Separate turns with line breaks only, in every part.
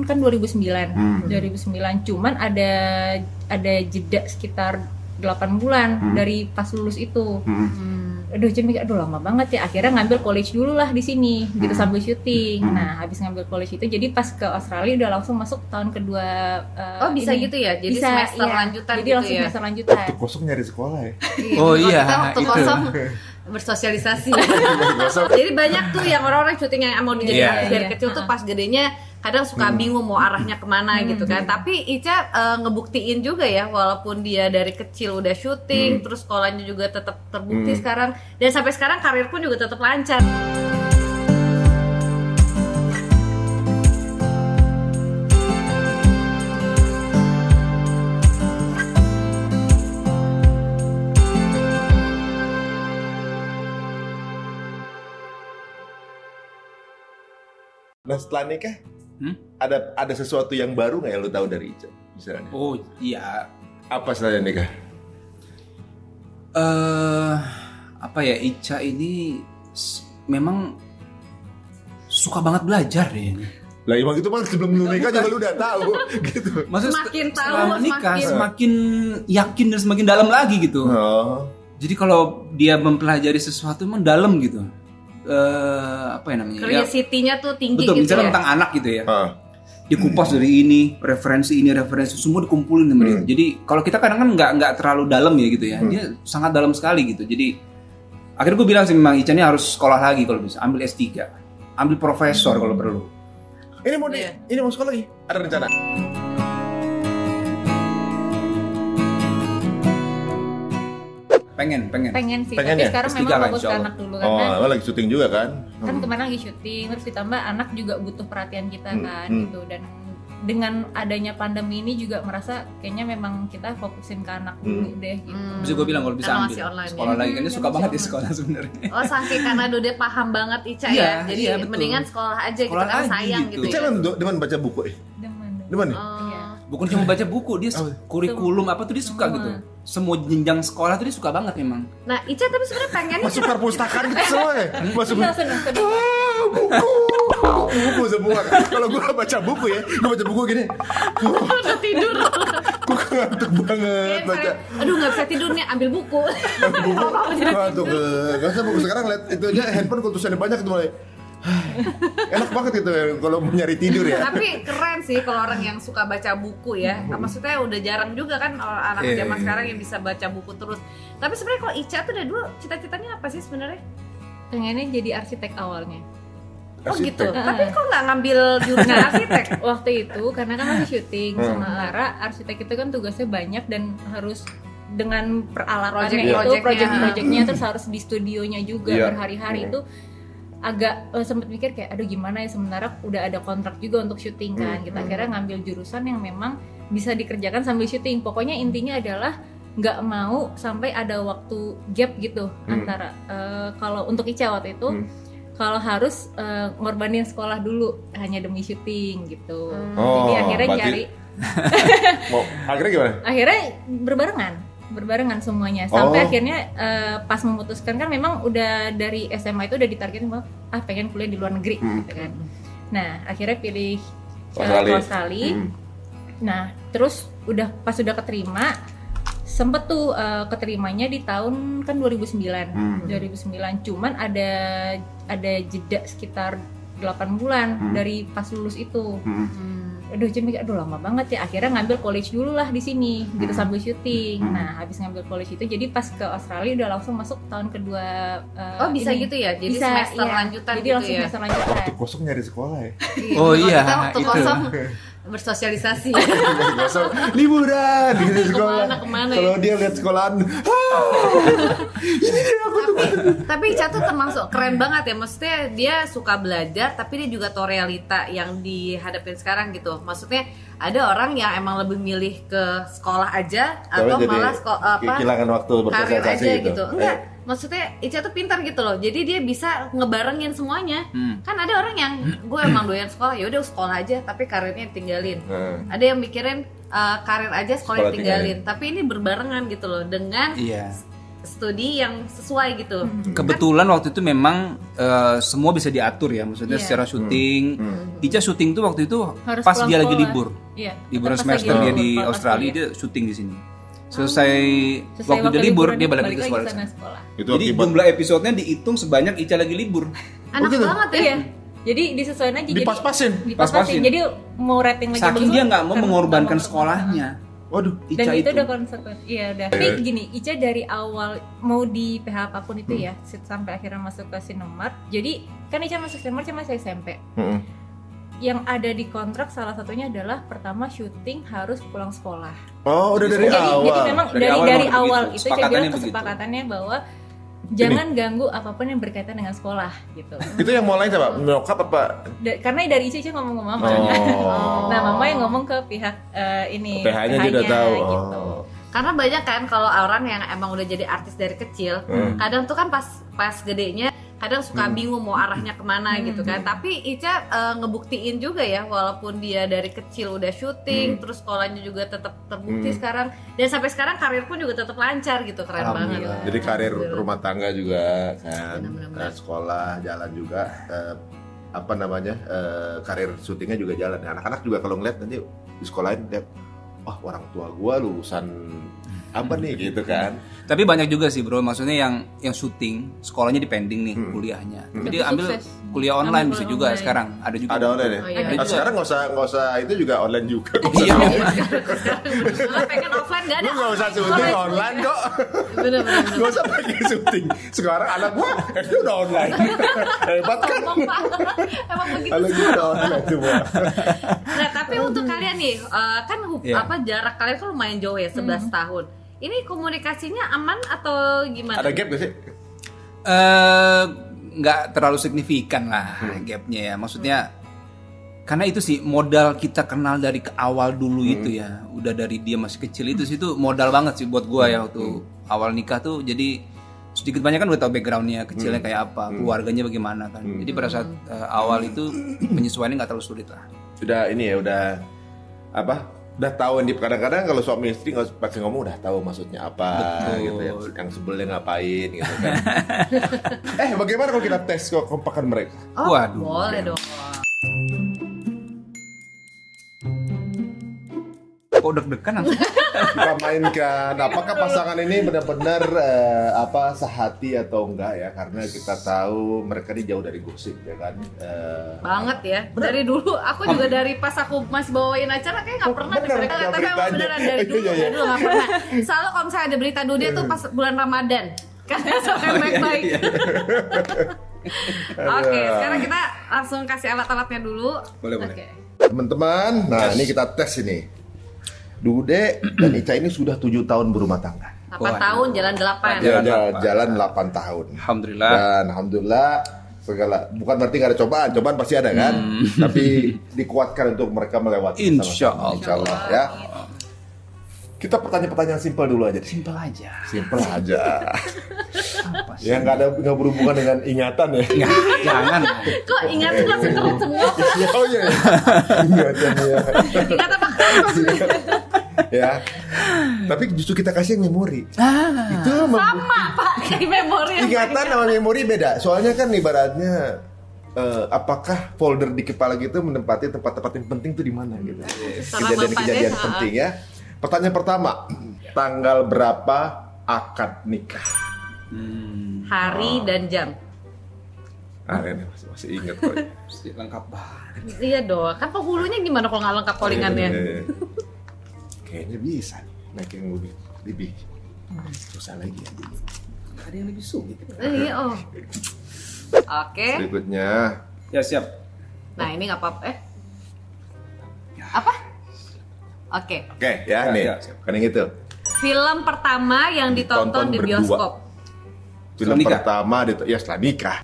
kan 2009. 2009 cuman ada jeda sekitar 8 bulan dari pas lulus itu. Aduh, jadi mikir, aduh lama banget ya. Akhirnya ngambil college dulu lah di sini, gitu sambil syuting. Nah, habis ngambil college itu, jadi pas ke Australia udah langsung masuk tahun kedua.
Bisa ini. Gitu ya? Jadi bisa, semester lanjutan
jadi
gitu
langsung
ya?
semester lanjutan.
Waktu kosong nyari sekolah ya?
Oh iya,
waktu
itu.
kosong bersosialisasi. Jadi banyak tuh yang orang-orang syuting yang mau dijadiin artis dari kecil tuh pas gedenya kadang suka bingung mau arahnya kemana gitu kan. Tapi Ica ngebuktiin juga ya, walaupun dia dari kecil udah syuting, terus sekolahnya juga tetap terbukti sekarang, dan sampai sekarang karir pun juga tetap lancar.
Nah setelah nikah, ada sesuatu yang baru nggak yang lu tahu dari Ica misalnya?
Oh iya.
Apa setelah nikah?
Apa ya, Ica ini memang suka banget belajar deh ini.
Lah emang itu mah sebelum lu nikah juga lu udah tahu gitu.
Maksudnya
Semakin tahu,
setelah menikah
semakin-
semakin yakin dan semakin dalam lagi gitu.
Oh.
Jadi kalau dia mempelajari sesuatu emang dalam gitu. Apa ya namanya?
Curiosity-nya tuh tinggi
Betul,
gitu
bicara
ya.
tentang anak gitu ya.
Ah.
Dia kupas dari ini, referensi semua dikumpulin sama dia. Jadi kalau kita kadang kan nggak terlalu dalam ya gitu ya. Dia sangat dalam sekali gitu. Jadi akhirnya gue bilang sih memang Ica ini harus sekolah lagi kalau bisa, ambil S3, ambil profesor kalau perlu.
Ini mau sekolah lagi? Ada rencana?
Pengen.
Pengen sih,
Pengen
tapi
ya?
sekarang
S3
memang
lah,
fokus ke
insya Allah.
anak dulu
Oh,
karena
emang lagi syuting juga kan?
kan kemarin lagi syuting, terus ditambah anak juga butuh perhatian kita kan gitu. Dan dengan adanya pandemi ini juga merasa kayaknya memang kita fokusin ke anak dulu deh gitu.
Bisa gue bilang kalau bisa
Karena
ambil
masih online
sekolah
ya.
lagi, kan dia suka
Masih
banget ya
online.
sekolah sebenarnya.
Oh, saking karena Dode paham banget Ica
Iya,
ya. Jadi
iya, betul.
mendingan sekolah aja
Sekolah
gitu kan,
lagi
sayang
gitu.
gitu
Ica
ya.
demen baca buku
Demen.
Demen nih?
Iya.
Bukan cuma baca buku, dia kurikulum apa tuh dia suka
Semua.
gitu. Semua jenjang sekolah tuh dia suka banget memang.
Nah, Ica tapi sebenarnya pengennya
Masuk perpustakaan gitu semua ya? Masuk
Senang.
buku semua. Kalau gue baca buku ya, gue baca buku gini.
udah tidur.
Gue ngantuk banget baca.
Aduh, nggak bisa tidur nih, ambil buku.
Buku ngantuk. Gak usah buku sekarang lihat itu aja handphone kultusannya banyak tuh mulai. Enak banget itu ya kalau mau nyari tidur ya.
Tapi keren sih kalau orang yang suka baca buku ya. Maksudnya udah jarang juga kan orang anak zaman sekarang yang bisa baca buku terus. Tapi sebenarnya kalau Ica tuh dari dulu cita-citanya apa sih sebenarnya?
Pengennya jadi arsitek awalnya.
Oh
Arsitek.
gitu. Tapi kok nggak ngambil jurusan arsitek?
Waktu itu karena kan masih syuting, sementara arsitek itu kan tugasnya banyak dan harus dengan peralatannya project-projectnya terus harus di studionya juga berhari-hari itu agak sempet mikir kayak aduh gimana ya, sementara udah ada kontrak juga untuk syuting kan. Kita akhirnya ngambil jurusan yang memang bisa dikerjakan sambil syuting. Pokoknya intinya adalah nggak mau sampai ada waktu gap gitu antara kalau untuk Ica waktu itu kalau harus ngorbanin sekolah dulu hanya demi syuting gitu. Jadi akhirnya cari
akhirnya gimana?
akhirnya berbarengan semuanya sampai akhirnya pas memutuskan kan memang udah dari SMA itu udah ditargetin bahwa pengen kuliah di luar negeri gitu kan. Nah akhirnya pilih Australia. Nah terus pas udah keterima sempet tuh keterimanya di tahun kan 2009 cuman ada jeda sekitar 8 bulan dari pas lulus itu. Aduh, jadi mikir, aduh lama banget ya. Akhirnya ngambil college dulu lah di sini, gitu sambil syuting. Nah, habis ngambil college itu, jadi pas ke Australia udah langsung masuk tahun kedua.
Bisa gitu ya? Jadi
bisa,
semester lanjutan
jadi
gitu
langsung
ya?
semester lanjutan.
Waktu kosong nyari sekolah ya?
Oh iya,
Waktu
itu.
kosong bersosialisasi.
Gak usah liburan di sekolah.
Kemana ya?
Kalau dia lihat sekolahan, ini dia aku tuh.
Tapi Ica tuh termasuk keren banget ya. Maksudnya dia suka belajar, tapi dia juga tahu realita yang dihadapin sekarang gitu. Maksudnya ada orang yang emang lebih milih ke sekolah aja atau
Jadi
malah
kehilangan waktu
karir
bersosialisasi
aja gitu. Enggak, maksudnya Ica tuh pintar gitu loh. Jadi dia bisa ngebarengin semuanya. Kan ada orang yang gue emang doyan sekolah, ya udah sekolah aja tapi karirnya tinggalin. Ada yang mikirin karir aja sekolah tinggalin. Tapi ini berbarengan gitu loh dengan studi yang sesuai gitu.
Kebetulan waktu itu memang semua bisa diatur ya, maksudnya secara syuting. Ica syuting tuh waktu itu
Harus
pas
pulang
dia lagi
sekolah.
libur.
Iya.
Liburan
Pas
semester
lagi
dia
libur,
di
pas
Australia,
lagi.
dia syuting di sini. Selesai
Selesai
waktu dia libur,
liburan,
dia balik lagi ke
sana
sekolah.
sekolah.
Itu
Jadi
akibat
jumlah episodenya dihitung sebanyak Ica lagi libur.
Anak
gitu?
banget ya.
Iya. Jadi disesuaikan aja.
Dipas-pasin?
Pas-pasin.
Jadi mau rating lagi
Saking
bagus,
dia nggak mau
karena
mengorbankan
nggak mau
sekolahnya.
Waduh.
Dan
Ica
itu udah konsekuensi. Iya udah. Tapi gini, Ica dari awal mau di PH apapun itu ya, sampai akhirnya masuk ke Sinemart. Jadi kan Ica masuk Sinemart cuma masih SMP. Yang ada di kontrak salah satunya adalah pertama syuting harus pulang sekolah.
Oh, udah dari awal.
Jadi memang
Dari
dari
awal
awal
begitu.
itu saya bilang
Kesepakatannya
kesepakatannya bahwa jangan ganggu apapun yang berkaitan dengan sekolah gitu.
Itu yang mulai siapa? Nyokap apa?
Karena dari Ica ngomong ke mama.
Oh.
Nah, mama yang ngomong ke pihak ini
PH-nya dia udah tahu.
gitu.
Oh.
Karena banyak kan kalau orang yang emang udah jadi artis dari kecil, kadang tuh kan pas gedenya kadang suka bingung mau arahnya kemana gitu kan. Tapi Ica ngebuktiin juga ya, walaupun dia dari kecil udah syuting, terus sekolahnya juga tetap terbukti sekarang, dan sampai sekarang karir pun juga tetap lancar gitu, keren banget.
Jadi karir rumah tangga juga kan,
Benar-benar.
sekolah jalan juga, karir syutingnya juga jalan. Nah, anak-anak juga kalau ngeliat nanti di sekolahin lihat, wah orang tua gua lulusan apa nih gitu kan.
Tapi banyak juga sih bro, maksudnya yang syuting sekolahnya dipending nih kuliahnya. Jadi
Tapi
ambil
sukses.
kuliah online
Ambil
bisa
kuliah
juga
online.
sekarang. Ada juga.
Ada online ya?
Oh, iya.
Nah, sekarang nggak usah itu juga online juga.
Iya.
Soalnya pengen offline gak ada.
Lu nggak usah syuting online kok.
Bener-bener.
Nggak usah pakai syuting. Sekarang anak gua itu udah online. Hebat kan?
Emang begitu.
Anak gua udah online semua.
Nah, tapi untuk kalian nih, kan
Iya.
jarak kalian kan lumayan jauh ya, 11 tahun. Ini komunikasinya aman atau gimana?
Ada gap gak sih?
Nggak terlalu signifikan lah gapnya ya. Maksudnya karena itu sih modal kita kenal dari ke awal dulu itu ya. Udah dari dia masih kecil itu sih, itu modal banget sih buat gua ya waktu awal nikah tuh. Jadi sedikit banyak kan udah tahu backgroundnya kecilnya kayak apa, keluarganya bagaimana kan. Jadi pada saat awal itu penyesuaiannya nggak terlalu sulit lah.
Udah ini ya, udah udah tahu nih, kadang-kadang kalau suami istri nggak pakai ngomong udah tahu maksudnya apa.
Betul.
Gitu ya, yang sebelnya ngapain gitu kan. Bagaimana kalau kita tes kekompakan mereka?
Oh,
Waduh.
boleh dong.
Kok deg-degan langsung?
Kita mainkan apakah pasangan ini benar-benar sehati atau enggak ya, karena kita tahu mereka ini jauh dari gosip ya kan.
Banget ya. Dari dulu aku juga dari pas aku masih bawain acara kayak nggak pernah
Bener,
dengerin.
ada
Tapi emang
beritanya.
beneran dari dulu,
Iya, iya.
dari dulu nggak pernah. Selalu kalau misalnya ada berita dunia tuh pas bulan Ramadan. Karena sampai baik-baik. Oke, sekarang kita langsung kasih alat-alatnya dulu.
Boleh.
Oke.
Teman-teman, nah ini kita tes ini. Dude dan Ica ini sudah 7 tahun berumah tangga.
8
Waduh.
tahun jalan 8.
Jalan 8 tahun.
Alhamdulillah.
Dan alhamdulillah segala, bukan berarti nggak ada cobaan pasti ada kan, tapi dikuatkan untuk mereka melewati
Insya
sama-sama.
Allah.
Insya Allah ya. Kita pertanyaan simpel dulu aja.
Simpel aja.
Simpel aja.
Apa sih?
Ya nggak berhubungan dengan ingatan ya.
Jangan.
Kok ingat tuh langsung terus semua?
Oh iya. Ingatan ya.
Ingat apa?
Ya. Tapi justru kita kasih yang memori. Itu
Sama Pak, kayak memori.
ingatan sama memori beda. Soalnya kan ibaratnya apakah folder di kepala gitu menempati tempat-tempat yang penting tuh di mana gitu. Kejadian-kejadian penting ya. Pertanyaan pertama, tanggal berapa akad nikah?
Hari dan jam.
Ini masih ingat kok.
Lengkap banget.
Iya dong, kan penghulunya gimana kalau nggak lengkap callingannya?
Kayaknya bisa nih, naik yang lebih susah lagi ya.
Nggak ada yang lebih sulit.
Iya, oh. Oke.
Berikutnya,
Ya siap.
Nah, ini nggak apa-apa. Apa? Oke.
oke ya nih,
siap.
kan yang itu.
Film pertama yang ditonton di
berdua.
bioskop.
Film
Setelah nikah?
pertama setelah nikah.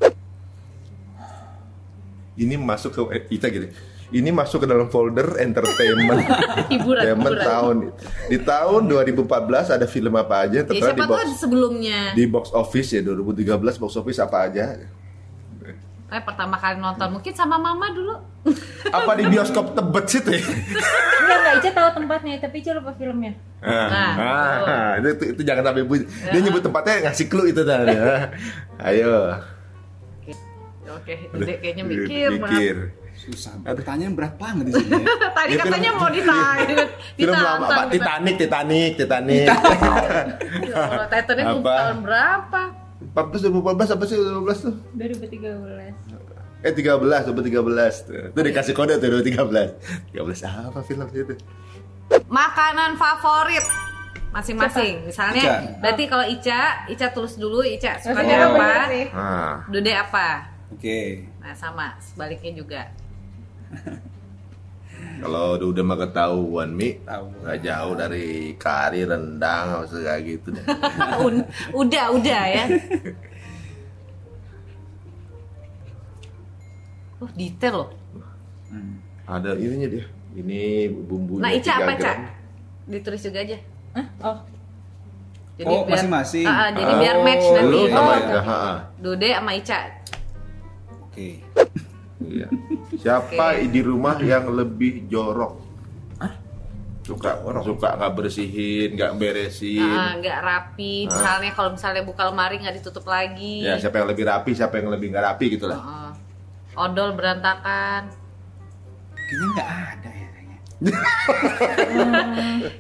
Ini masuk ke kita gitu. Ini masuk ke dalam folder entertainment.
Hiburan.
tahun di tahun 2014 ada film apa aja
Ya,
tertera
siapa tahu sebelumnya.
di box office ya, 2013 box office apa aja.
Pertama kali nonton mungkin sama mama dulu.
Apa di bioskop Tebet situ ya?
enggak, Ica tahu tempatnya, tapi Ica lupa filmnya.
Itu jangan sampai dia nyebut tempatnya ngasih clue itu tadi. Ayo.
Oke, Dede kayaknya mikir.
Susah. Pertanyaan berat banget di sini.
Tadi katanya mau ditanya.
Film lama apa? Titanic.
Kalau Titanic tahun berapa?
2014 apa sih 2012 tuh?
2013.
2013 tuh dikasih kode tuh 2013 apa film itu?
Makanan favorit masing-masing. Misalnya,
Ica.
berarti kalau Ica tulis dulu Ica suka
Iya,
apa?
bener sih.
Dude apa?
Oke.
Nah, sama, sebaliknya juga.
Kalau udah mah ketahuan
Tahu.
nggak jauh dari kari rendang atau kayak gitu deh.
Udah ya. Detail loh.
Ada ininya dia. Ini bumbunya.
Nah, Ica
3
apa, Ca?
gram.
Ditulis juga aja.
Oh,
Jadi
masing-masing.
Jadi biar match nanti.
Lu sama
oke.
Dude sama Ica.
Oke.
Iya. Siapa di rumah yang lebih jorok? Suka nggak bersihin, nggak beresin.
Nggak rapi. Misalnya kalau buka lemari nggak ditutup lagi.
Ya, siapa yang lebih rapi, siapa yang lebih nggak rapi gitu lah.
Odol berantakan.
Kayaknya nggak ada ya kayaknya.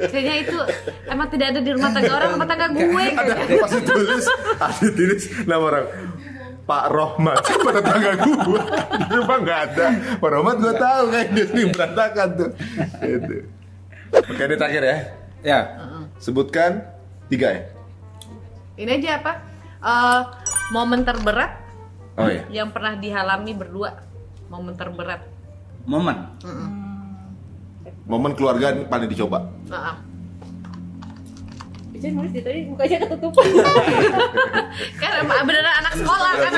Kayaknya itu emang tidak ada di rumah tangga orang, rumah tangga gue.
Ada pas ditulis nama orang Pak Rohmat, siapa tetangga gue? Di rumah nggak ada. Pak Rohmat gue tahu kan dia sering berantakan tuh. Itu. Oke, ini terakhir ya.
Ya.
Sebutkan 3 ya.
Ini aja apa? Momen terberat
Oh iya.
yang pernah dialami berdua. Momen terberat.
Momen.
Momen keluarga paling dicoba.
Ica nulis di tadi mukanya ketutupan.
Kan beneran anak sekolah kan.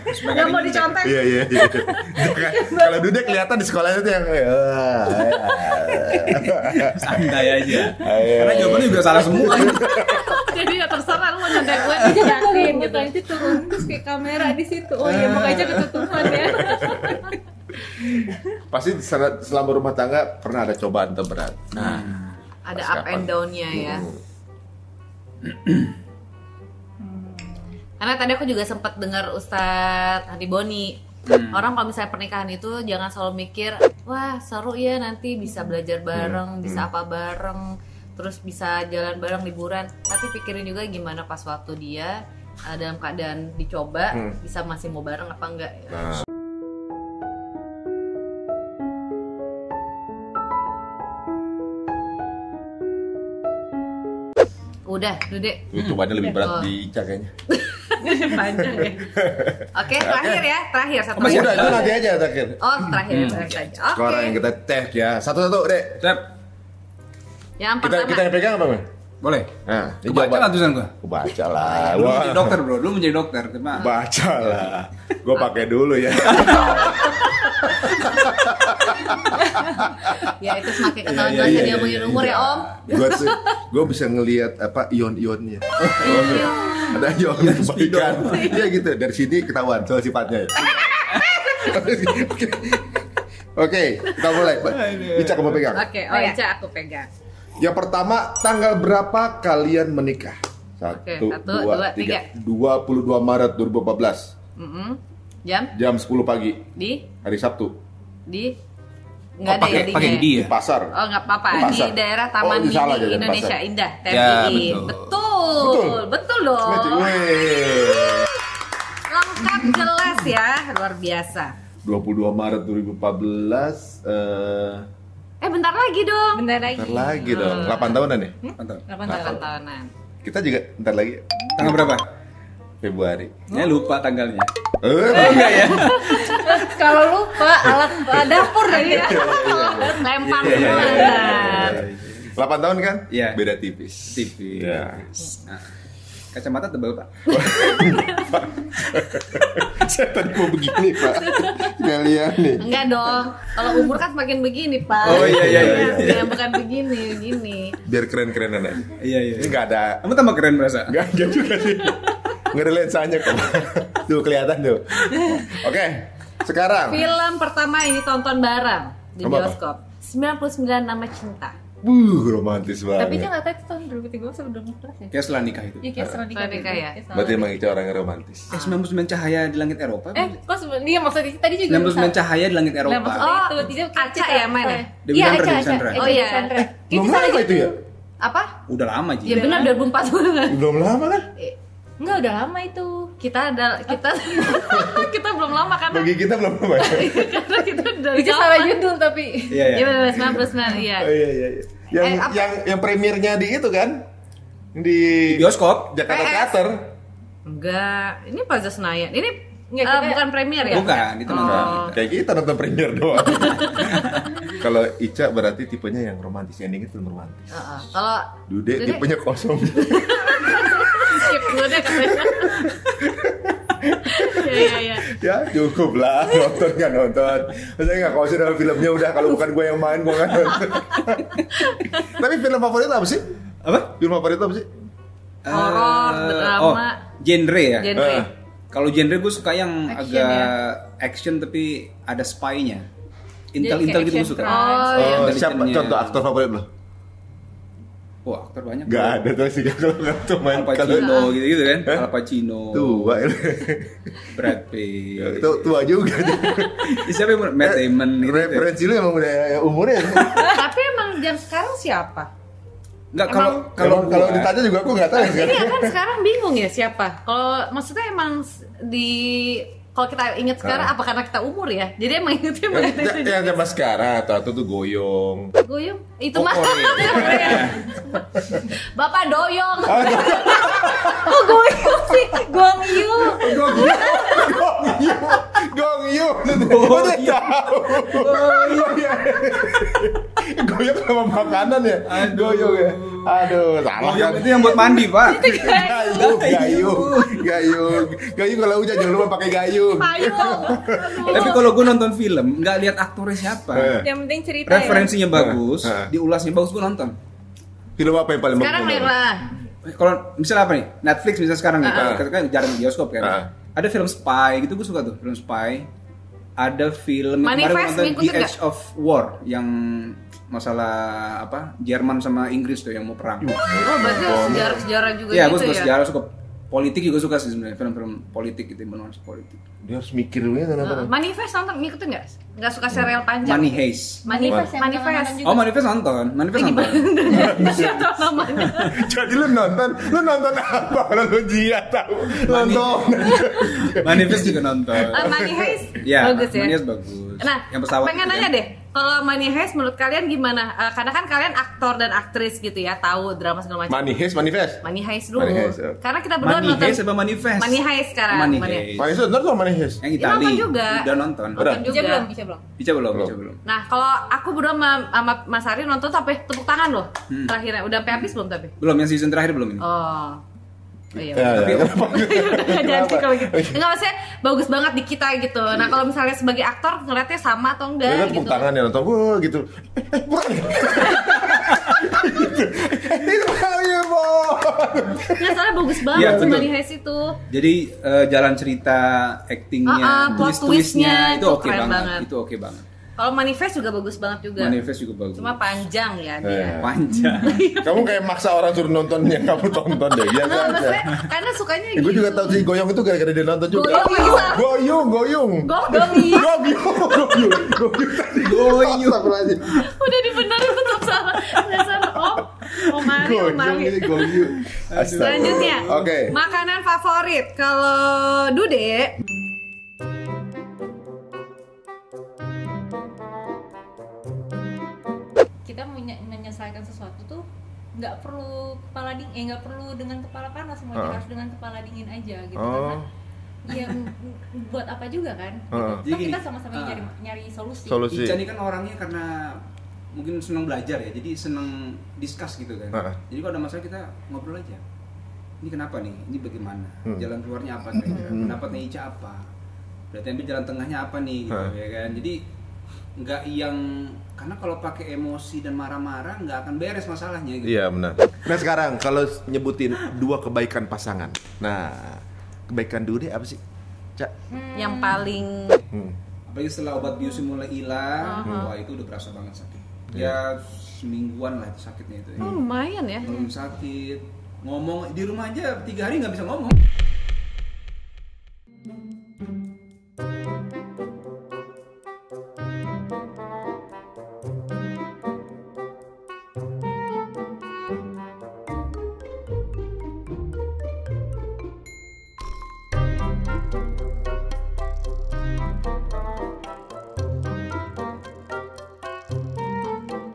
Nggak mau dicontek.
Iya. Kalau Dude kelihatan di sekolahnya tuh yang
Santai aja. Karena jawabannya juga salah semua.
Jadi ya terserah lu mau nyontek gue.
Ica yakin gitu, Ica turun terus kayak kamera di situ. Oh iya, mukanya ketutupan ya.
Pasti selama rumah tangga pernah ada cobaan terberat. Nah,
Ada up and down-nya ya. Karena tadi aku juga sempat dengar Ustadz Hadi Boni. Orang kalau misalnya pernikahan itu jangan selalu mikir, wah seru ya nanti bisa belajar bareng, bisa apa bareng, terus bisa jalan bareng liburan. Tapi pikirin juga gimana pas waktu dia dalam keadaan dicoba bisa masih mau bareng apa enggak ya.
nah.
Udah, Dude.
Cobanya lebih berat di Ica kayaknya.
Panjang ya. Oke, terakhir ya, terakhir satu.
Masih udah, itu nanti aja terakhir.
Oh, terakhir saja. Oke.
Sekarang yang kita tes ya. Satu-satu, Dek.
Siap.
Yang
Kita
pertama.
yang pegang apa, Bang?
Boleh.
Nah, ini
Kebaca
jawaban.
nggak tulisan gua?
Kebaca lah.
Lu
Wah,
menjadi dokter bro, lu menjadi dokter. Cuma
baca lah. Gue pakai dulu ya.
Ya itu semakin ketahuan gak usah diomongin umur ya Om.
Gue bisa ngelihat apa ion-ionnya. Ada ion kebaikan. Iya gitu. Dari sini ketahuan soal sifatnya. Oke, kita mulai. Ica kamu pegang.
Oke, Ica aku pegang.
Yang pertama, tanggal berapa kalian menikah?
Oke, 1, 2, 3.
22 Maret 2014.
Jam?
Jam 10 pagi.
Di?
Hari Sabtu.
Di? Nggak ada ya
pakai
dinya.
di
Di
ya.
pasar.
Oh nggak apa-apa,
Di
di
pasar.
daerah Taman
Oh, ini salah
Mini
aja,
Indonesia
pasar.
Indah,
Ya,
TMI.
betul.
Betul dong.
Weh.
Lengkap jelas ya, luar biasa.
22 Maret 2014
Bentar lagi dong.
Bentar lagi.
bentar lagi dong. 8 tahunan nih.
Mantap.
8 tahunan.
Kita juga bentar lagi
Tanggal berapa?
Februari.
Ya lupa tanggalnya.
Enggak ya?
Kalau lupa alat dapur lagi ya.
Lempar
Iya,
semua.
8 tahun kan?
Iya.
Beda tipis.
TV.
Ya.
Nah, kacamata tebal pak.
Saya tadi mau begini, Pak. Kalian nih.
Enggak dong. Kalau umur kan semakin begini, Pak.
Oh, iya.
Ya, bukan begini.
Biar keren-kerenan aja.
Iya.
Ini enggak ada.
Kamu tambah keren berasa.
Enggak juga sih. Nggak ada lensanya kok. Tuh kelihatan tuh. Oke. Sekarang
Film pertama ini tonton bareng di
Apa?
bioskop. 99 Nama Cinta.
Romantis banget.
Tapi Ica nggak tahu itu tahun 2013 atau 2014 ya?
Kayak setelah nikah itu.
Iya, kayak setelah nikah
Setelah nikah ya?
Berarti emang Ica orang yang romantis.
99 cahaya di langit Eropa.
Kok sebenarnya maksudnya tadi juga
99 cahaya di langit
Nah,
Eropa.
maksudnya itu
Aca ya main ya?
Dewi
Iya,
Sandra,
Aca,
Dewi Sandra.
Aca.
Oh, iya.
Belum lama itu ya?
Apa?
Udah lama Ji.
Ya benar 2004.
Belum lama kan?
Enggak, udah lama itu.
Kita kita belum lama kan?
Bagi kita belum lama ya?
Karena kita udah
Itu salah judul tapi.
Iya
Iya benar 99 iya.
Oh, iya. Yang premiernya di itu kan? Di
Bioskop.
Jakarta
PS.
Theater.
Enggak, ini Plaza Senayan. Ini
Enggak, kita-
bukan premier ya?
Bukan, itu nonton
Oh.
kita.
Kayak kita nonton premier doang. Kalau Ica berarti tipenya yang romantis, yang dingin film romantis.
Kalau
Dude
Dude.
tipenya kosong.
skip dulu deh katanya. Iya.
Ya cukup lah, nonton nggak nonton. Saya nggak khawatir sama filmnya, udah kalau bukan gue yang main gue nggak nonton. Tapi film favorit apa sih?
Apa?
Film favorit apa sih?
Horor, drama.
Oh, genre ya.
Genre.
Eh.
Kalau genre gue suka yang
Action
agak
ya?
action tapi ada spy-nya.
Jadi
Intel
kayak
gitu gue
action
suka.
crime.
Oh, iya.
Siapa
Intelligence-nya.
contoh aktor favorit lo?
Wah, aktor banyak.
Gak ada tuh sih kalau nggak tuh main
Al Pacino gitu kan.
Hah?
Al Pacino.
Tua
Brad Pitt.
itu tua juga.
Siapa yang Matt Damon gitu.
Referensi lu emang udah umurnya.
Tapi emang jam sekarang siapa?
Enggak
Emang-
Kalau
gua-
ditanya juga aku nggak tahu ya sekarang.
Iya kan sekarang bingung ya siapa? Kalau maksudnya emang di kalau kita ingat sekarang apa karena kita umur ya? Jadi emang ingetnya emang itu.
Yang zaman sekarang atau tuh Goyong.
Goyong itu
Oh,
mah.
Korea.
Bapak doyong.
Oh, Goyong sih, Gong Yu.
Gong Yu. Udah tahu. Goyong sama makanan ya. Goyong ya. Aduh, salah
Goyong
kan.
itu yang buat mandi, Pak.
Gayu kalau hujan jangan lupa pakai gayu.
Payung.
Tapi kalau gue nonton film, nggak lihat aktornya siapa.
Yang penting cerita
Referensinya bagus,
Heeh.
diulasnya bagus, gue nonton.
Film apa yang paling bagus?
Sekarang merah.
Kalau misalnya apa nih, Netflix misalnya sekarang nih,
Ah.
kita kan jarang di bioskop kan.
Ah.
Ada film spy gitu, gue suka tuh film spy. Ada film yang kemarin
Manifest,
gue nonton
ngikutin
The Edge of War yang masalah apa Jerman sama Inggris tuh yang mau perang.
Oh, berarti sejarah-sejarah juga
Iya, gue
gitu
suka
ya.
sejarah, suka politik juga suka sih sebenarnya film-film politik gitu, bernuansa politik.
Dia harus mikir dulu ya nonton.
Manifest nonton ngikutin nggak? Nggak suka serial panjang.
Money Heist.
Manifest yang
Manifest.
tengah-tengah juga.
Oh, Manifest nonton. Manifest nonton.
Siapa tahu namanya?
Jadi lu nonton apa? Kalau lu dia tahu. Nonton.
Manifest juga nonton.
Money Heist
Iya,
bagus ya.
Money Heist bagus.
Nah,
yang pesawat
pengen
itu
nanya
kan.
deh, kalau Money Heist menurut kalian gimana? Karena kan kalian aktor dan aktris gitu ya, tahu drama segala macam.
Manifest.
Money Heist dulu.
Money Heist, ya.
Karena kita berdua
Money
nonton
Heist apa Manifest?
Money Heist sekarang.
Money
Money-
Heist.
Manifest nonton sama Manifest.
Yang
Ya,
Itali.
nonton juga.
Udah nonton.
Udah.
Nonton
Bisa
juga.
belum? Bisa belum?
Ica belum.
Nah, kalau aku berdua sama Mas Ari nonton sampai tepuk tangan loh. Terakhirnya udah sampai habis belum tapi?
Belum, yang season terakhir belum ini.
Oh. Oh iya.
Ya,
Udah
ya.
nggak jadi kalau gitu. Enggak maksudnya bagus banget di kita gitu. Nah, kalau misalnya sebagai aktor ngeliatnya sama atau
Dia
enggak
tepuk
gitu.
tangan ya nonton gue gitu. Bukan. Itu kaya bo.
Nggak, soalnya bagus banget
Iya,
sih
betul.
Money Heist itu.
Jadi jalan cerita, actingnya,
Plot
twist-twistnya
twistnya
itu
itu
oke
keren
banget.
banget.
Itu oke banget.
Kalau Manifest juga bagus banget juga.
Manifest juga bagus.
Cuma panjang ya dia.
panjang.
Kamu kayak maksa orang suruh nonton yang kamu tonton deh. Biasa
Enggak,
aja.
maksudnya karena sukanya
Ya, gue
gitu.
juga tahu sih Goyong itu gara-gara dia nonton juga.
Goyong bisa.
Goyung.
Goyong.
Goyung tadi. Goyung. Astagfirullahaladzim.
Udah dibenerin tetap salah. Dasar Om Mari.
Goyung ini goyung. Astaga.
Selanjutnya.
Oke.
Makanan favorit. Kalau Dude,
Kita menyelesaikan sesuatu tuh nggak perlu nggak perlu dengan kepala panas, semuanya harus dengan kepala dingin aja gitu. Karena ya buat apa juga kan? Gitu.
Jadi
Kita
gini,
sama-sama nyari solusi.
Solusi.
Ica ini kan orangnya karena mungkin senang belajar ya, jadi senang discuss gitu kan. Jadi kalau ada masalah kita ngobrol aja. Ini kenapa nih? Ini bagaimana? Jalan keluarnya apa kira-kira? Pendapatnya Ica apa? Berarti ambil jalan tengahnya apa nih? Gitu, ya kan? Jadi nggak yang karena kalau pakai emosi dan marah-marah nggak akan beres masalahnya gitu.
Iya benar. Nah sekarang kalau nyebutin dua kebaikan pasangan. Nah kebaikan Dude apa sih? Cak.
yang paling
Apalagi setelah obat biusnya mulai hilang, wah itu udah berasa banget sakit. Ya semingguan lah itu sakitnya itu.
Lumayan ya.
Belum sakit. Ngomong di rumah aja 3 hari nggak bisa ngomong.